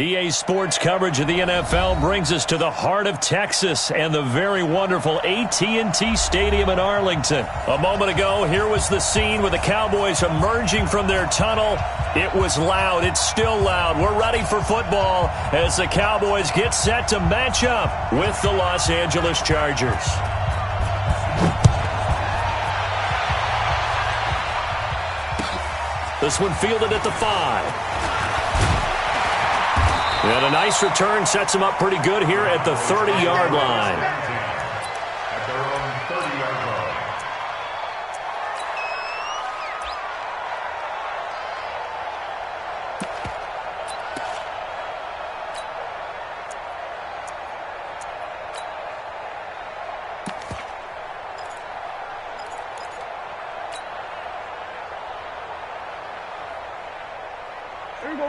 EA Sports coverage of the NFL brings us to the heart of Texas and the very wonderful AT&T Stadium in Arlington. A moment ago, here was the scene with the Cowboys emerging from their tunnel. It was loud. It's still loud. We're ready for football as the Cowboys get set to match up with the Los Angeles Chargers. This one fielded at the 5. And a nice return sets him up pretty good here at the 30-yard line. At their own 30-yard line.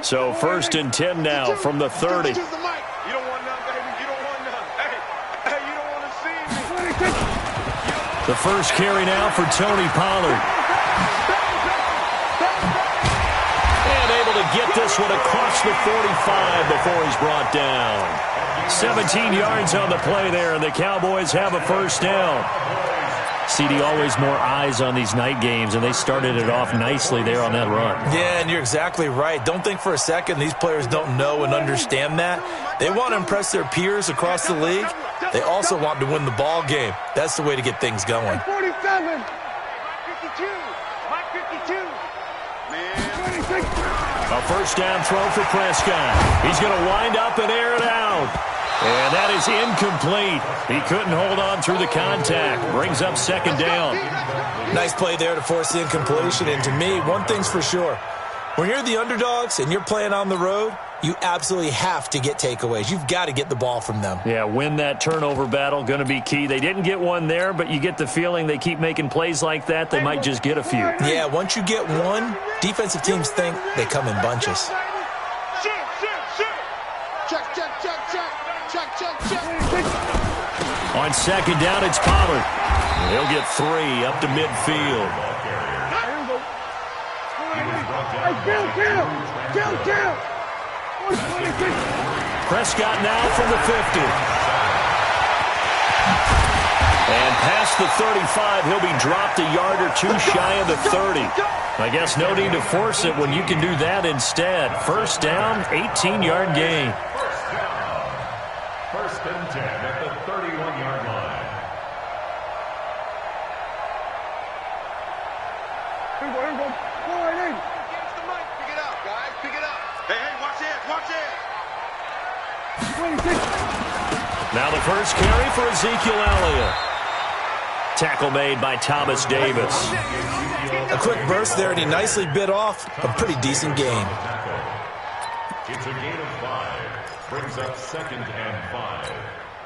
So 1st and 10 now from the 30. You don't want none, baby. You don't want none. Hey, you don't want to see me. The first carry now for Tony Pollard. And able to get this one across the 45 before he's brought down. 17 yards on the play there, and the Cowboys have a first down. CD, always more eyes on these night games, and they started it off nicely there on that run. Yeah, and you're exactly right. Don't think for a second these players don't know and understand that. They want to impress their peers across the league. They also want to win the ball game. That's the way to get things going. 47. 52. 52. Man. A first down throw for Prescott. He's going to wind up and air it out. And that is incomplete. He couldn't hold on through the contact. Brings up second down. Nice play there to force the incompletion. And to me, one thing's for sure. When you're the underdogs and you're playing on the road, you absolutely have to get takeaways. You've got to get the ball from them. Yeah, win that turnover battle, going to be key. They didn't get one there, but you get the feeling they keep making plays like that, they might just get a few. Yeah, once you get one, defensive teams think they come in bunches. On second down, it's Pollard. He'll get 3 up to midfield. Prescott now from the 50. And past the 35, he'll be dropped a yard or two shy of the 30. I guess no need to force it when you can do that instead. First down, 18-yard gain. First and 10 at the 31-yard line. Here we go. Go right in. Get the mic. Pick it up, guys. Pick it up. Hey, watch it. Watch it. 26. Now the first carry for Ezekiel Elliott. Tackle made by Thomas Davis. A quick burst there, and he nicely bit off a pretty decent gain. It's a gain of 5. Brings up 2nd and 5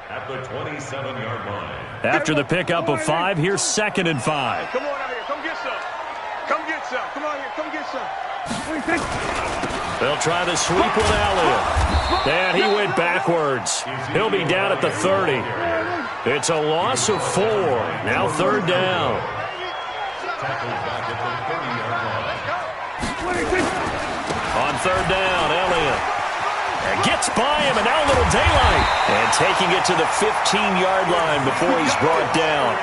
at the 27-yard line. After the pickup of 5, here's 2nd and 5. Come on out here. Come get some. Come get some. Come on here. Come get some. They'll try the sweep with Elliott. And he went backwards. He'll be down at the 30. It's a loss of 4. Now 3rd down. Tackled back at the 30-yard line. On 3rd down, Elliott. Gets by him, and now a little daylight. And taking it to the 15-yard line before he's brought down.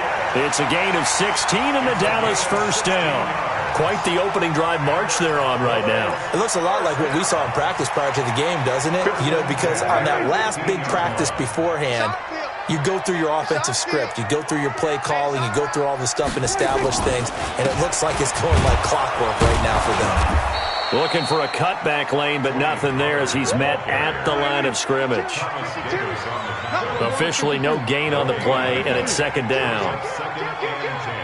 It's a gain of 16 and the Dallas first down. Quite the opening drive march they're on right now. It looks a lot like what we saw in practice prior to the game, doesn't it? You know, because on that last big practice beforehand, you go through your offensive script. You go through your play calling. You go through all the stuff and establish things. And it looks like it's going like clockwork right now for them. Looking for a cutback lane, but nothing there as he's met at the line of scrimmage. Officially no gain on the play, and it's 2nd down. 2nd and 10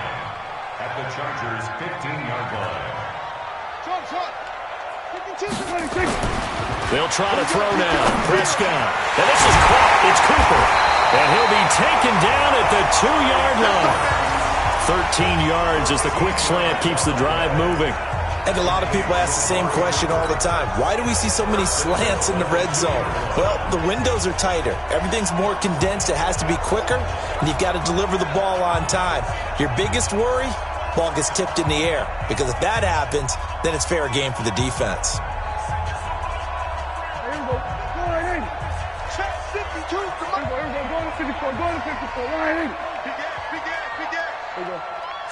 at the Chargers' 15-yard line. They'll try to throw now. Prescott. And this is caught. It's Cooper. And he'll be taken down at the 2-yard line. 13 yards as the quick slant keeps the drive moving. And a lot of people ask the same question all the time. Why do we see so many slants in the red zone? Well, the windows are tighter. Everything's more condensed. It has to be quicker, and you've got to deliver the ball on time. Your biggest worry, ball gets tipped in the air. Because if that happens, then it's fair game for the defense. 52. Come on. Here we go. Going to 54. Going to 54. 180. Big gas. There we go.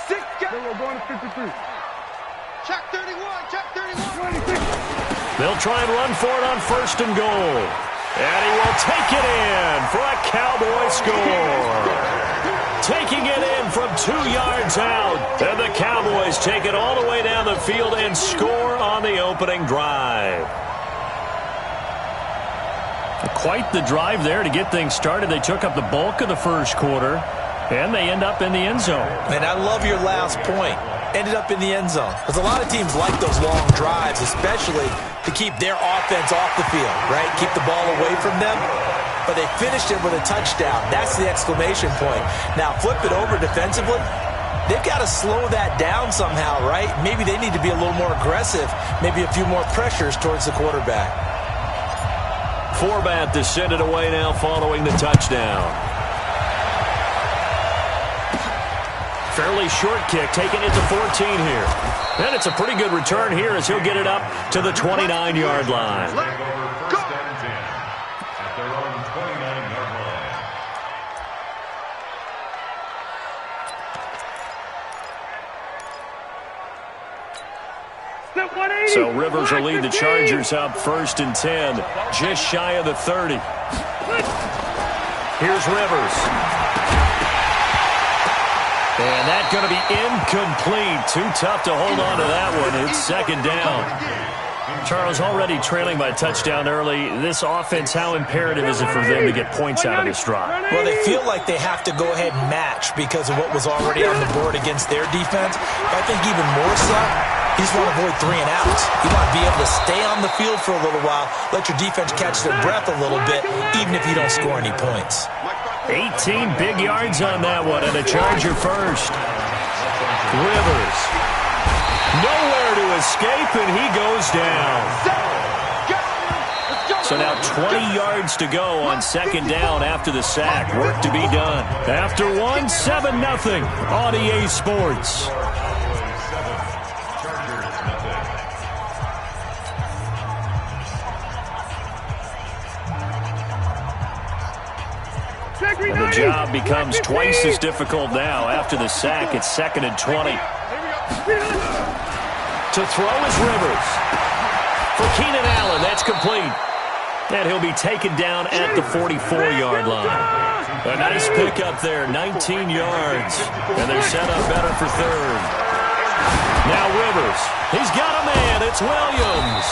6 gas. There we go. Going to 53. Check 31. Check 31. 26. They'll try and run for it on 1st and goal. And he will take it in for a Cowboy score. Taking it in from 2 yards out. And the Cowboys take it all the way down the field and score on the opening drive. Quite the drive there to get things started. They took up the bulk of the first quarter, and they end up in the end zone. And I love your last point. Ended up in the end zone. Because a lot of teams like those long drives, especially to keep their offense off the field, right? Keep the ball away from them. But they finished it with a touchdown. That's the exclamation point. Now, flip it over defensively. They've got to slow that down somehow, right? Maybe they need to be a little more aggressive. Maybe a few more pressures towards the quarterback. Forbat to send it away now following the touchdown. Fairly short kick, taking it to 14 here. And it's a pretty good return here as he'll get it up to the 29-yard line. Go! At their own 29-yard line. So Rivers will lead the Chargers up 1st and 10, just shy of the 30. Here's Rivers. And that's going to be incomplete. Too tough to hold on to that one. It's 2nd down. Charles, already trailing by a touchdown early. This offense, how imperative is it for them to get points out of this drive? Well, they feel like they have to go ahead and match because of what was already on the board against their defense. But I think even more so, you just want to avoid 3 and outs. You want to be able to stay on the field for a little while, let your defense catch their breath a little bit, even if you don't score any points. 18 big yards on that one, and a Charger first. Rivers. Nowhere to escape, and he goes down. So now 20 yards to go on 2nd down after the sack. Work to be done. After 1, 7-0 on EA Sports. And the job becomes twice as difficult now. After the sack, it's 2nd and 20. To throw is Rivers. For Keenan Allen, that's complete. And he'll be taken down at the 44-yard line. A nice pickup there, 19 yards. And they're set up better for 3rd. Now Rivers. He's got a man. It's Williams.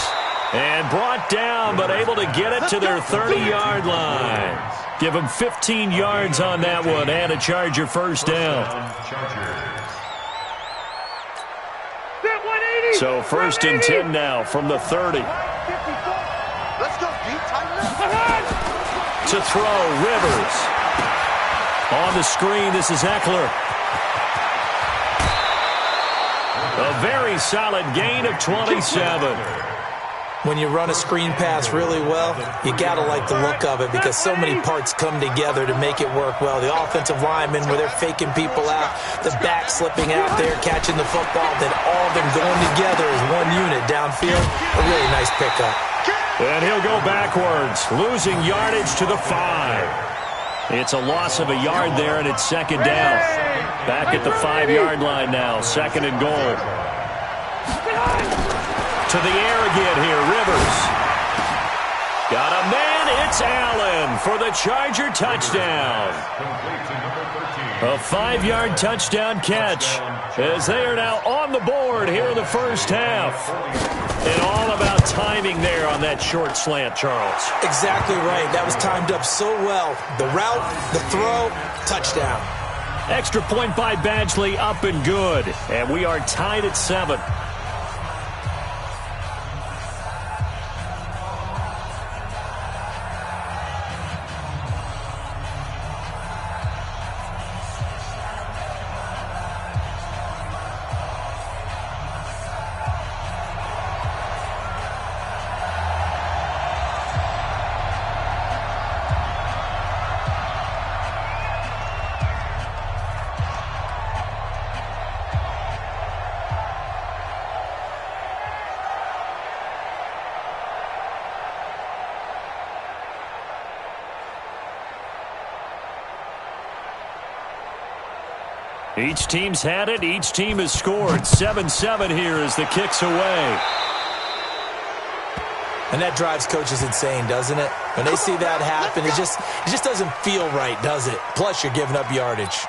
And brought down, but able to get it to their 30-yard line. Give them 15 yards on that one and a Charger first down. So 1st and 10 now from the 30. Let's go deep, To throw, Rivers. On the screen, this is Eckler. A very solid gain of 27. When you run a screen pass really well, you got to like the look of it because so many parts come together to make it work well. The offensive linemen, where they're faking people out, the back slipping out there, catching the football, then all of them going together as one unit downfield. A really nice pickup. And he'll go backwards, losing yardage to the 5. It's a loss of a yard there, and it's 2nd down. Back at the 5-yard line now, 2nd and goal. To the air again here, Rivers. Got a man, it's Allen for the Charger touchdown. A 5-yard touchdown catch as they are now on the board here in the first half. And all about timing there on that short slant, Charles. Exactly right. That was timed up so well. The route, the throw, touchdown. Extra point by Badgley, up and good. And we are tied at 7. Each team's had it. Each team has scored. 7-7 here as the kick's away. And that drives coaches insane, doesn't it? When they see that happen, it just doesn't feel right, does it? Plus, you're giving up yardage.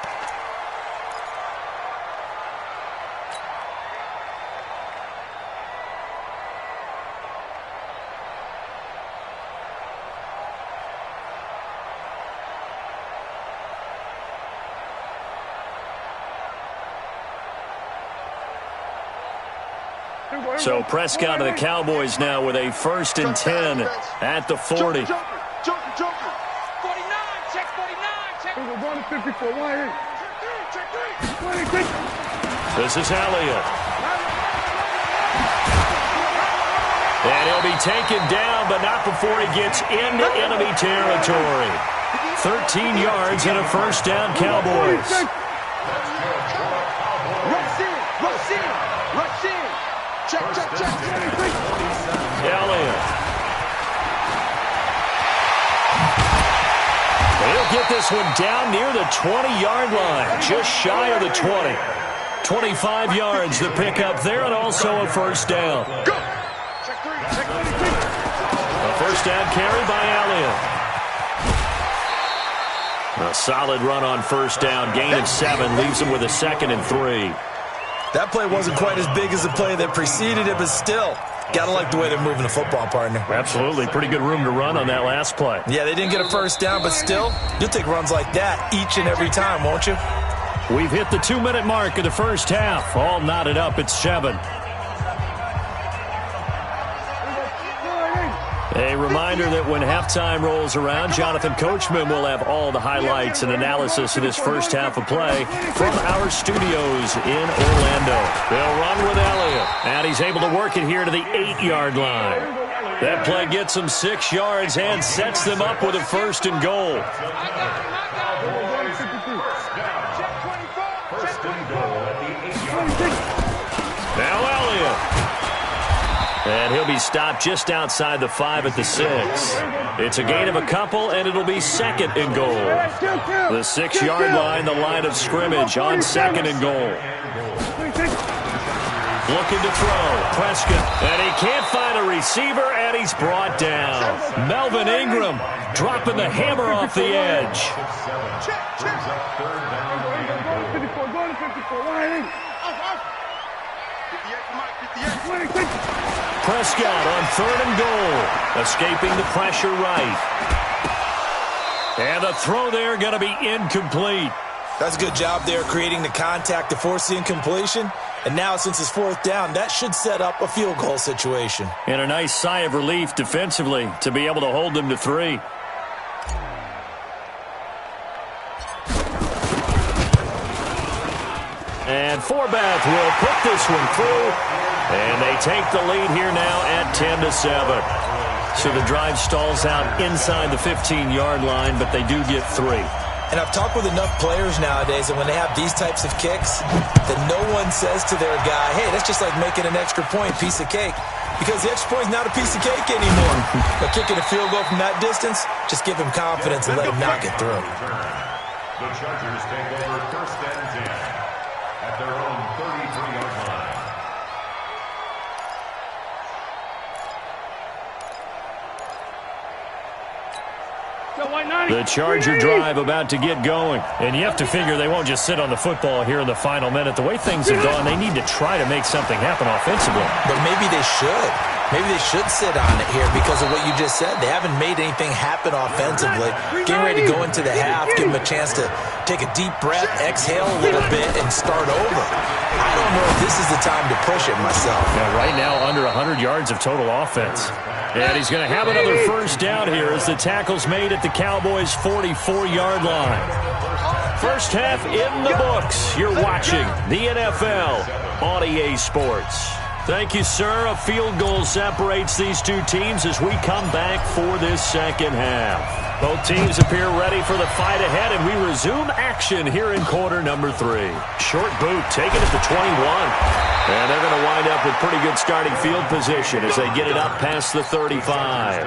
So Prescott of the Cowboys now with a 1st and 10 at the 40. 49, check 49, check. We're going to 54, This is Elliott. And he'll be taken down, but not before he gets into enemy territory. 13 yards and a 1st down, Cowboys. Rush in. Check. Elliott. He'll get this one down near the 20-yard line, just shy of the 20. 25 yards the pickup there, and also a 1st down. A 1st down carry by Elliott. A solid run on 1st down, gain of 7, leaves him with a 2nd and 3. That play wasn't quite as big as the play that preceded it, but still, gotta like the way they're moving the football, partner. Absolutely. Pretty good room to run on that last play. Yeah, they didn't get a 1st down, but still, you'll take runs like that each and every time, won't you? We've hit the 2-minute mark of the 1st half. All knotted up at 7. A reminder that when halftime rolls around, Jonathan Coachman will have all the highlights and analysis of this 1st half of play from our studios in Orlando. They'll run with Elliott, and he's able to work it here to the 8-yard line. That play gets them 6 yards and sets them up with a 1st and goal. Now Elliott. And he'll be stopped just outside the 5 at the 6. It's a gain of a couple, and it'll be 2nd and goal. The 6-yard line, the line of scrimmage on 2nd and goal. Looking to throw. Prescott. And he can't find a receiver, and he's brought down. Melvin Ingram dropping the hammer off the edge. Prescott on 3rd and goal, escaping the pressure right. And the throw there going to be incomplete. That's a good job there creating the contact to force the incompletion. And now since it's 4th down, that should set up a field goal situation. And a nice sigh of relief defensively to be able to hold them to 3. And Forbath will put this one through. And they take the lead here now at 10-7. So the drive stalls out inside the 15-yard line, but they do get 3. And I've talked with enough players nowadays that when they have these types of kicks, that no one says to their guy, hey, that's just like making an extra point, piece of cake. Because the extra point is not a piece of cake anymore. But kicking a field goal from that distance, just give him confidence and let him knock it through. The Chargers take over 1st and 10 at their own 33-yard line. The Charger drive about to get going. And you have to figure they won't just sit on the football here in the final minute. The way things have gone, they need to try to make something happen offensively. But maybe they should. Maybe they should sit on it here because of what you just said. They haven't made anything happen offensively. Getting ready to go into the half, give them a chance to take a deep breath, exhale a little bit, and start over. I don't know if this is the time to push it myself. Yeah, right now, under 100 yards of total offense. And he's going to have another 1st down here as the tackle's made at the Cowboys' 44-yard line. 1st half in the books. You're watching the NFL on EA Sports. Thank you, sir. A field goal separates these two teams as we come back for this 2nd half. Both teams appear ready for the fight ahead, and we resume action here in quarter number 3. Short boot taken at the 21. And they're going to wind up with pretty good starting field position as they get it up past the 35.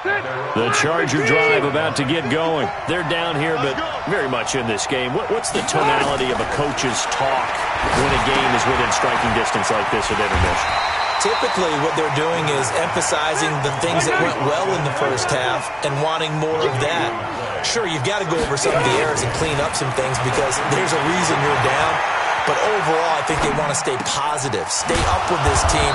The Charger drive about to get going. They're down here, but very much in this game. What's the tonality of a coach's talk when a game is within striking distance like this at intermission? Typically, what they're doing is emphasizing the things that went well in the first half and wanting more of that. Sure, you've got to go over some of the errors and clean up some things because there's a reason you're down. But overall, I think they want to stay positive, stay up with this team.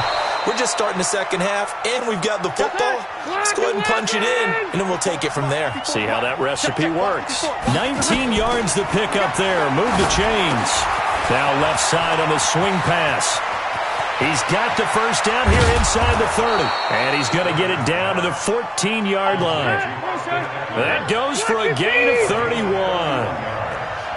We're just starting the second half, and we've got the football. Let's go ahead and punch it in, and then we'll take it from there. See how that recipe works. 19 yards to pick up there. Move the chains. Now left side on the swing pass. He's got the first down here inside the 30. And he's going to get it down to the 14-yard line. That goes for a gain of 31.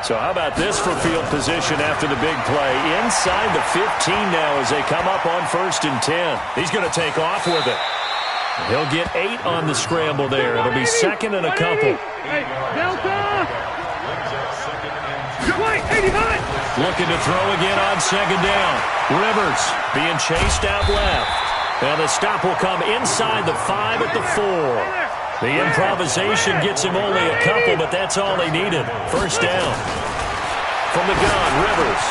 So how about this for field position after the big play? Inside the 15 now as they come up on 1st and 10. He's going to take off with it. He'll get 8 on the scramble there. It'll be 2nd and a couple. Delta! Looking to throw again on 2nd down. Rivers being chased out left. Now the stop will come inside the 5 at the 4. The improvisation gets him only a couple, but that's all they needed. 1st down. From the gun, Rivers.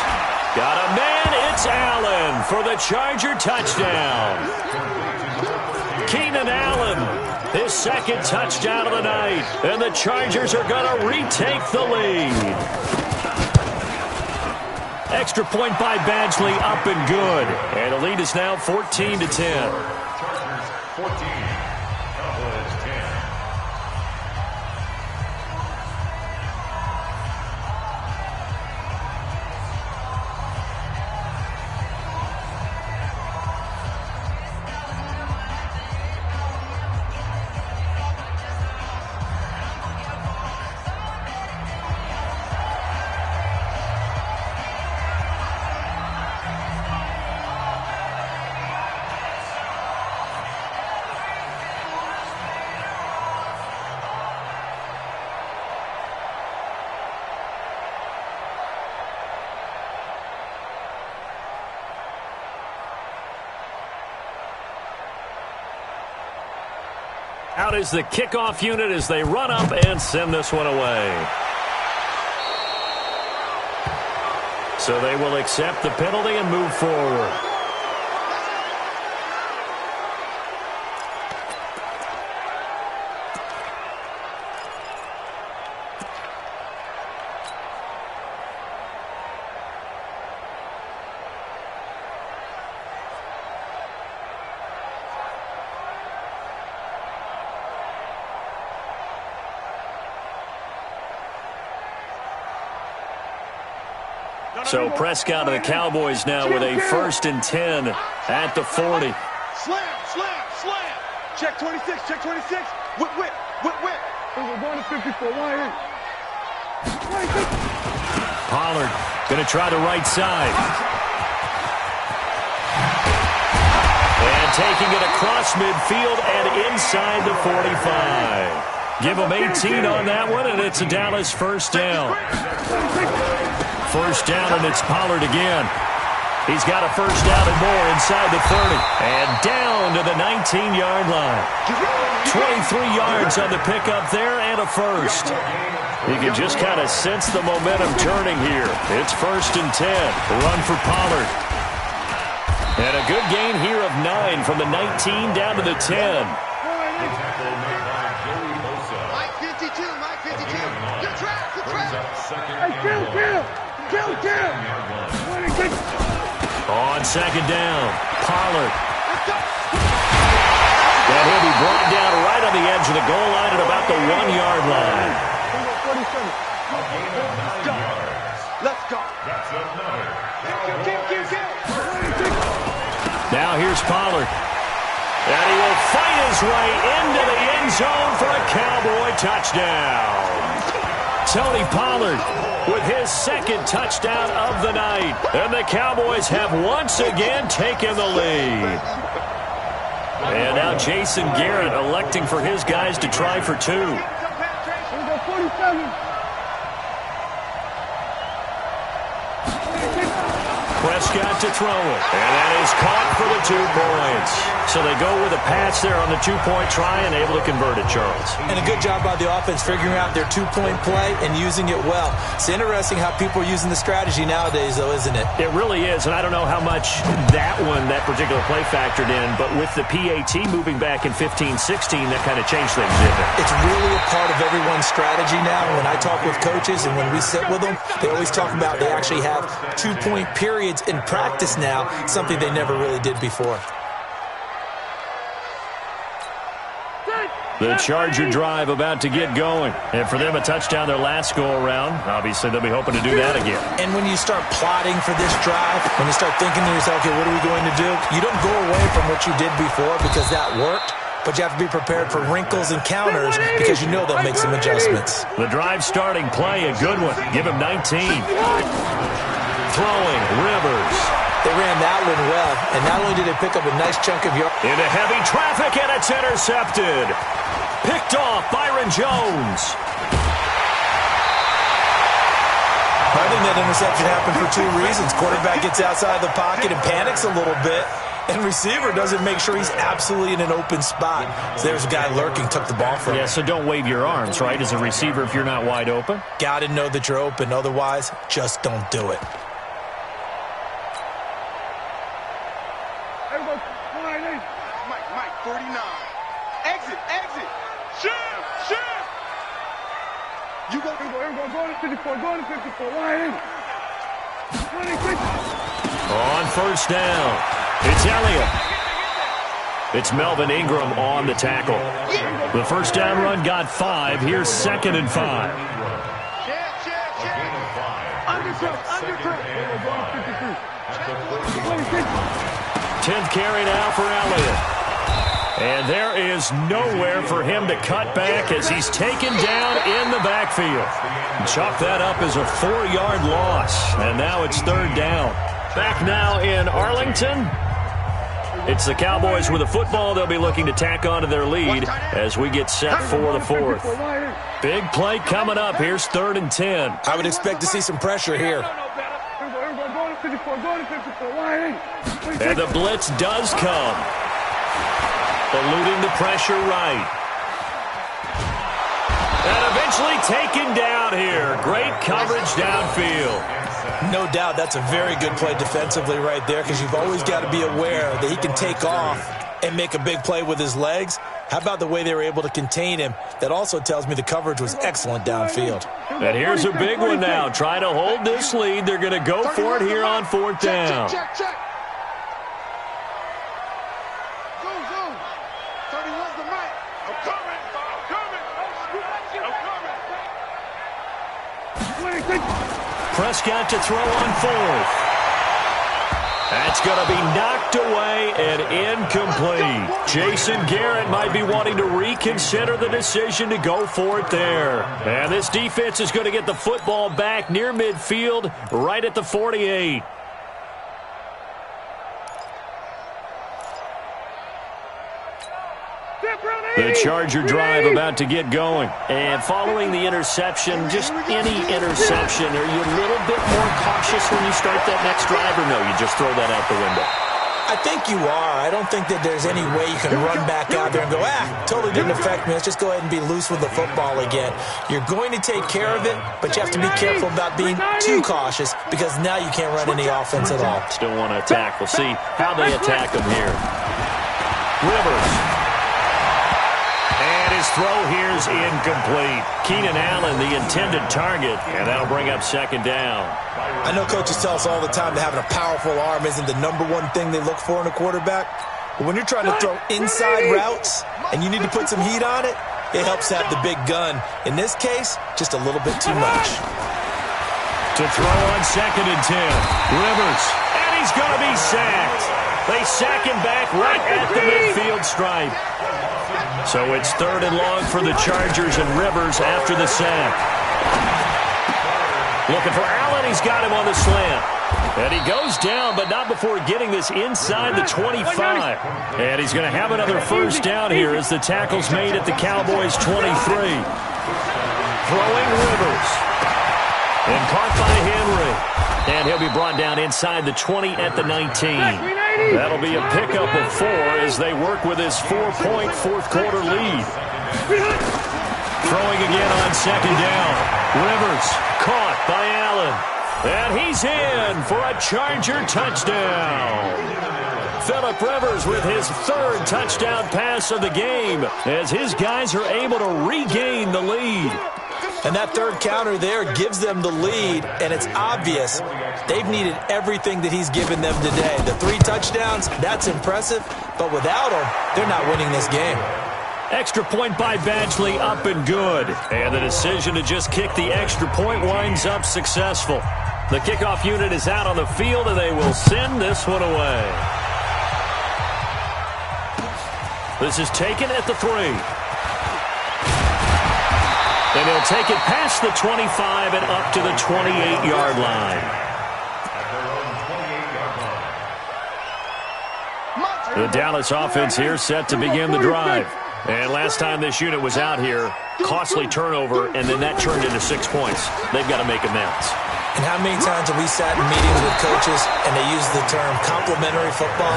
Got a man, it's Allen for the Charger touchdown. Keenan Allen, his 2nd touchdown of the night. And the Chargers are going to retake the lead. Extra point by Badgley, up and good. And the lead is now 14-10. Chargers 14, Cowboys 10. Out is the kickoff unit as they run up and send this one away. So they will accept the penalty and move forward. So Prescott and the Cowboys now with a 1st and 10 at the 40. Slam, slam, slam. Check 26, check 26. Whip, whip, whip, whip. We're going to 54. Why? Pollard going to try the right side. And taking it across midfield and inside the 45. Give them 18 on that one, and it's a Dallas 1st down. 1st down, and it's Pollard again. He's got a 1st down and more inside the 30. And down to the 19-yard line. 23 yards on the pickup there and a 1st. You can just kind of sense the momentum turning here. It's 1st and 10. Run for Pollard. And a good gain here of 9 from the 19 down to the 10. Mike 52, Mike 52. Good track, good track. Kill. On 2nd down, Pollard. And he'll be brought down right on the edge of the goal line at about the 1-yard line. Let's go. Now here's Pollard. And he will fight his way into the end zone for a Cowboy touchdown. Tony Pollard with his 2nd touchdown of the night. And the Cowboys have once again taken the lead. And now Jason Garrett electing for his guys to try for 2. Prescott to throw it. And that is caught for the 2 points. So they go with a pass there on the 2-point try and able to convert it, Charles. And a good job by the offense figuring out their 2-point play and using it well. It's interesting how people are using the strategy nowadays, though, isn't it? It really is, and I don't know how much that particular play factored in, but with the PAT moving back in 15-16, that kind of changed things, didn't it? It's really a part of everyone's strategy now. When I talk with coaches and when we sit with them, they always talk about they actually have 2-point periods in practice now, something they never really did before. The Charger drive about to get going. And for them, a touchdown their last go-around. Obviously, they'll be hoping to do that again. And when you start plotting for this drive, when you start thinking to yourself, okay, what are we going to do? You don't go away from what you did before because that worked, but you have to be prepared for wrinkles and counters because you know they'll make some adjustments. The drive starting play, a good one. Give him 19. Throwing, Rivers. They ran that one well, and not only did they pick up a nice chunk of yards. Into heavy traffic, and it's intercepted. Picked off Byron Jones. I think that interception happened for 2 reasons. Quarterback gets outside the pocket and panics a little bit, and receiver doesn't make sure he's absolutely in an open spot. So there's a guy lurking, took the ball from him. Yeah, so don't wave your arms, right, as a receiver if you're not wide open. Got to know that you're open. Otherwise, just don't do it. Mike, 49. Exit. Shoot. You go to 54, go to 54. Wide 26. On first down, it's Elliott. It's Melvin Ingram on the tackle. The first down run got 5. Here's 2nd and 5. Undercut. 10th carry now for Elliott. And there is nowhere for him to cut back as he's taken down in the backfield. Chalk that up as a 4-yard loss. And now it's 3rd down. Back now in Arlington. It's the Cowboys with the football. They'll be looking to tack on to their lead as we get set for the 4th. Big play coming up. Here's 3rd and 10. I would expect to see some pressure here. And the blitz does come. Eluding the pressure right. And eventually taken down here. Great coverage downfield. No doubt that's a very good play defensively right there because you've always got to be aware that he can take off and make a big play with his legs. How about the way they were able to contain him? That also tells me the coverage was excellent downfield. And here's a big one now. Trying to hold this lead. They're going to go for it here on 4th down. Check. Zoom. 31's the mic. I'm coming. 26. Prescott to throw on 4th. That's going to be knocked away and incomplete. Jason Garrett might be wanting to reconsider the decision to go for it there. And this defense is going to get the football back near midfield, right at the 48. The Charger drive about to get going. And following the interception, just any interception, are you a little bit more cautious when you start that next drive, or no, you just throw that out the window? I think you are. I don't think that there's any way you can run back out there and go, totally didn't affect me. Let's just go ahead and be loose with the football again. You're going to take care of it, but you have to be careful about being too cautious because now you can't run any offense at all. Still want to attack. We'll see how they attack them here. Rivers. His throw here's incomplete. Keenan Allen, the intended target, and that'll bring up 2nd down. I know coaches tell us all the time that having a powerful arm isn't the #1 thing they look for in a quarterback. But when you're trying to throw inside routes and you need to put some heat on it, it helps have the big gun. In this case, just a little bit too much. To throw on 2nd and 10. Rivers, and he's going to be sacked. They sack him back right at the midfield stripe. So it's 3rd and long for the Chargers and Rivers after the sack. Looking for Allen. He's got him on the slant. And he goes down, but not before getting this inside the 25. And he's going to have another first down here as the tackle's made at the Cowboys' 23. Throwing Rivers. And caught by Henry. And he'll be brought down inside the 20 at the 19. That'll be a pickup of 4 as they work with his 4-point fourth-quarter lead. Throwing again on second down. Rivers caught by Allen. And he's in for a Charger touchdown. Phillip Rivers with his 3rd touchdown pass of the game as his guys are able to regain the lead. And that 3rd counter there gives them the lead, and it's obvious they've needed everything that he's given them today. The 3 touchdowns, that's impressive, but without him, they're not winning this game. Extra point by Badgley, up and good. And the decision to just kick the extra point winds up successful. The kickoff unit is out on the field, and they will send this one away. This is taken at the 3. And he'll take it past the 25 and up to the 28-yard line. The Dallas offense here set to begin the drive. And last time this unit was out here, costly turnover, and then that turned into 6 points. They've got to make amends. And how many times have we sat in meetings with coaches and they use the term complementary football?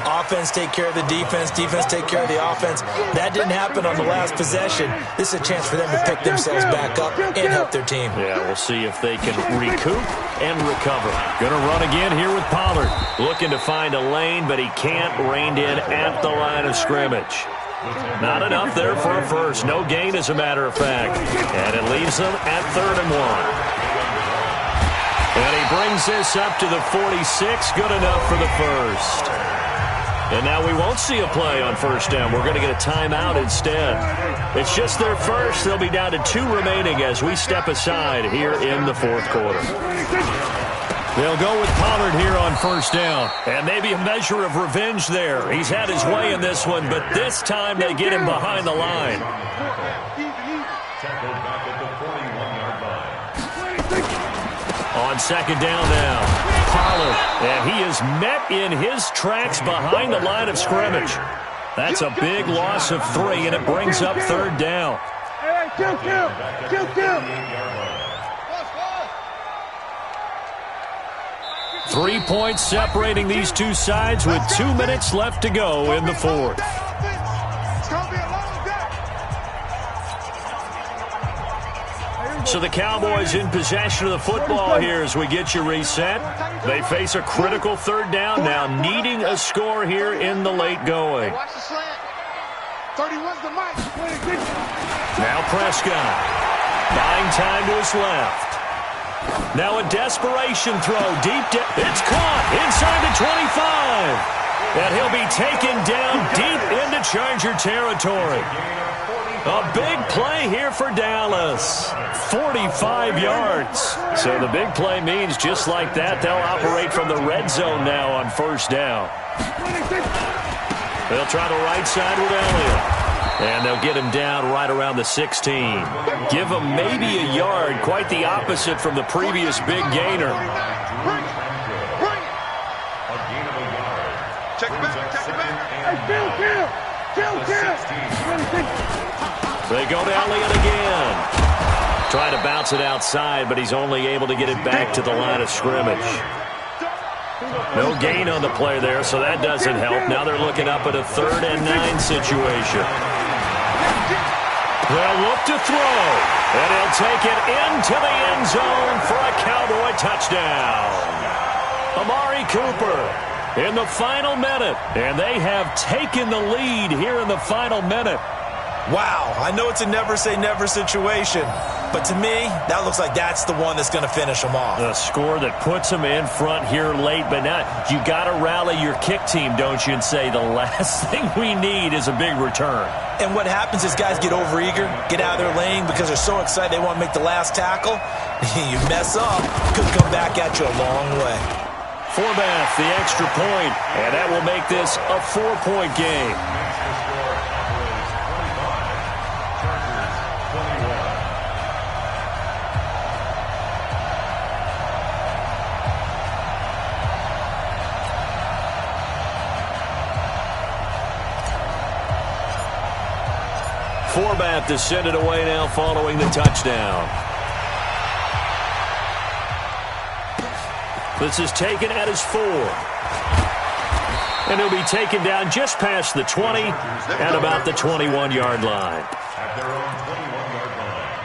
Offense take care of the defense, defense take care of the offense. That didn't happen on the last possession. This is a chance for them to pick themselves back up and help their team. Yeah, we'll see if they can recoup and recover. Going to run again here with Pollard. Looking to find a lane, but he can't. Reined in at the line of scrimmage. Not enough there for a first. No gain, as a matter of fact. And it leaves them at 3rd and 1. And he brings this up to the 46. Good enough for the first. And now we won't see a play on first down. We're going to get a timeout instead. It's just their first. They'll be down to 2 remaining as we step aside here in the 4th quarter. They'll go with Pollard here on first down. And maybe a measure of revenge there. He's had his way in this one, but this time they get him behind the line. On second down now, Pollard, and he is met in his tracks behind the line of scrimmage. That's a big loss of 3, and it brings up 3rd down. Kill. 3 points separating these two sides with 2 minutes left to go in the 4th. So the Cowboys in possession of the football here as we get you reset. They face a critical 3rd down now, needing a score here in the late going. Now Prescott, buying time to his left. Now a desperation throw deep down. It's caught inside the 25. And he'll be taken down deep into Charger territory. A big play here for Dallas. 45 yards. So the big play means just like that, they'll operate from the red zone now on first down. They'll try the right side with Elliott. And they'll get him down right around the 16. Give him maybe a yard, quite the opposite from the previous big gainer. Check back. They go to Elliott again. Trying to bounce it outside, but he's only able to get it back to the line of scrimmage. No gain on the play there, so that doesn't help. Now they're looking up at a 3rd and 9 situation. They'll look to throw, and he'll take it into the end zone for a Cowboy touchdown. Amari Cooper in the final minute, and they have taken the lead here in the final minute. Wow, I know it's a never-say-never situation, but to me, that looks like that's the one that's going to finish them off. A score that puts them in front here late, but now you got to rally your kick team, don't you, and say the last thing we need is a big return. And what happens is guys get overeager, get out of their lane because they're so excited they want to make the last tackle. You mess up, could come back at you a long way. Forbath, the extra point, and that will make this a 4-point game. Forbath to send it away now following the touchdown. This is taken at his 4. And he'll be taken down just past the 20 at about the 21-yard line. At their own 21-yard line.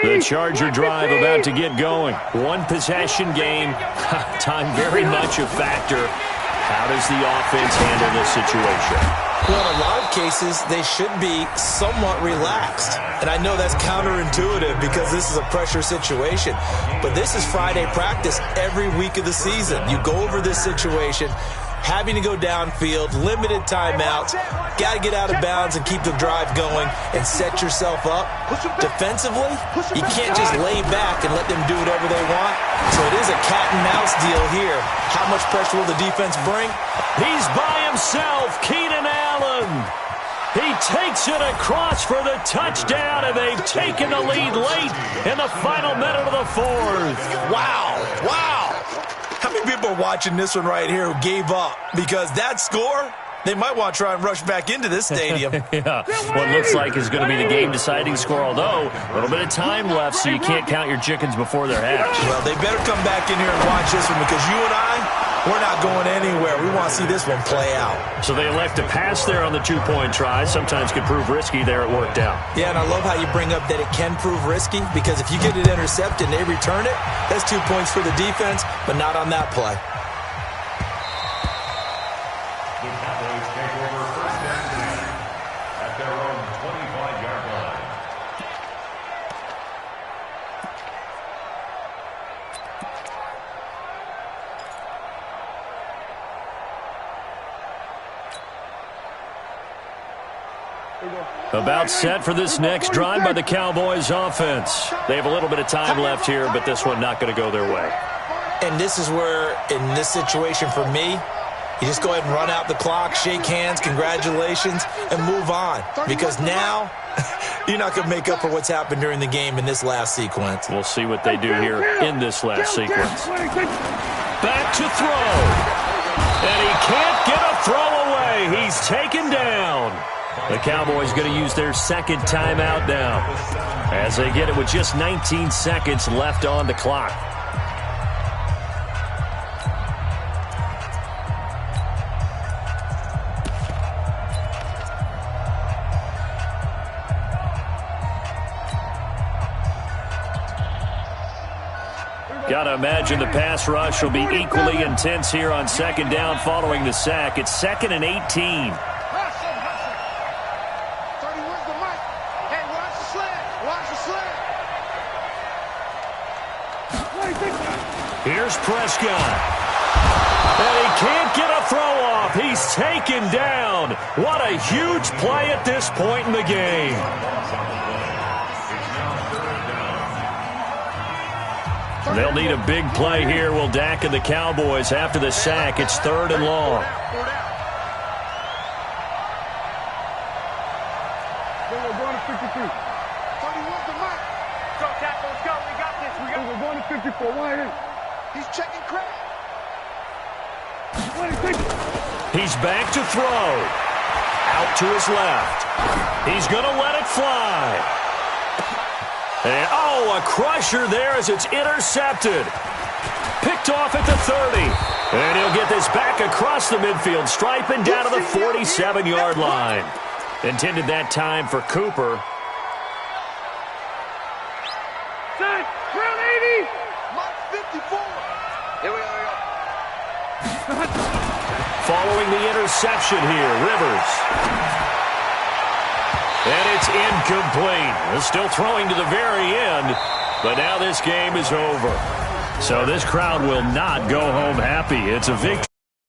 The Charger drive about to get going. One possession game. Time very much a factor. How does the offense handle this situation? Well, in a lot of cases, they should be somewhat relaxed. And I know that's counterintuitive because this is a pressure situation. But this is Friday practice every week of the season. You go over this situation, having to go downfield, limited timeouts, got to get out of bounds and keep the drive going and set yourself up. Defensively, you can't just lay back and let them do whatever they want. So it is a cat and mouse deal here. How much pressure will the defense bring? He's by himself, Keenan Allen. He takes it across for the touchdown, and they've taken the lead late in the final minute of the 4th. Wow, wow. How many people are watching this one right here who gave up? Because that score, they might want to try and rush back into this stadium. Yeah, what looks like is going to be the game-deciding score, although a little bit of time left, so you can't count your chickens before they're hatched. Well, they better come back in here and watch this one because you and I, we're not going anywhere. We want to see this one play out. So they elect to pass there on the 2-point try. Sometimes could prove risky. There it worked out. Yeah, and I love how you bring up that it can prove risky because if you get it intercepted and they return it, that's 2 points for the defense, but not on that play. The Cowboys take over first and 10 at their own 25-yard line. About set for this next drive by the Cowboys offense. They have a little bit of time left here, but this one not going to go their way. And this is where, in this situation for me, you just go ahead and run out the clock, shake hands, congratulations, and move on. Because now, you're not going to make up for what's happened during the game in this last sequence. We'll see what they do here in this last sequence. Back to throw. And he can't get a throw away. He's taken down. The Cowboys going to use their second timeout now as they get it with just 19 seconds left on the clock. Got to imagine the pass rush will be equally intense here on second down following the sack. It's 2nd and 18. Here's Prescott. And he can't get a throw off. He's taken down. What a huge play at this point in the game. They'll need a big play here. Will Dak and the Cowboys after the sack. It's 3rd and long. We're going to 53. 31 to Mike. Go, Dak, let's go. We got this. We're going to 54. Wide in. He's checking crack. He's back to throw. Out to his left. He's going to let it fly. And, a crusher there as it's intercepted. Picked off at the 30. And he'll get this back across the midfield stripe and down to the 47-yard line. Intended that time for Cooper. Set. Round 80. Mark 54. Here we go. Following the interception here, Rivers. And it's incomplete. Still throwing to the very end, but now this game is over. So this crowd will not go home happy. It's a victory.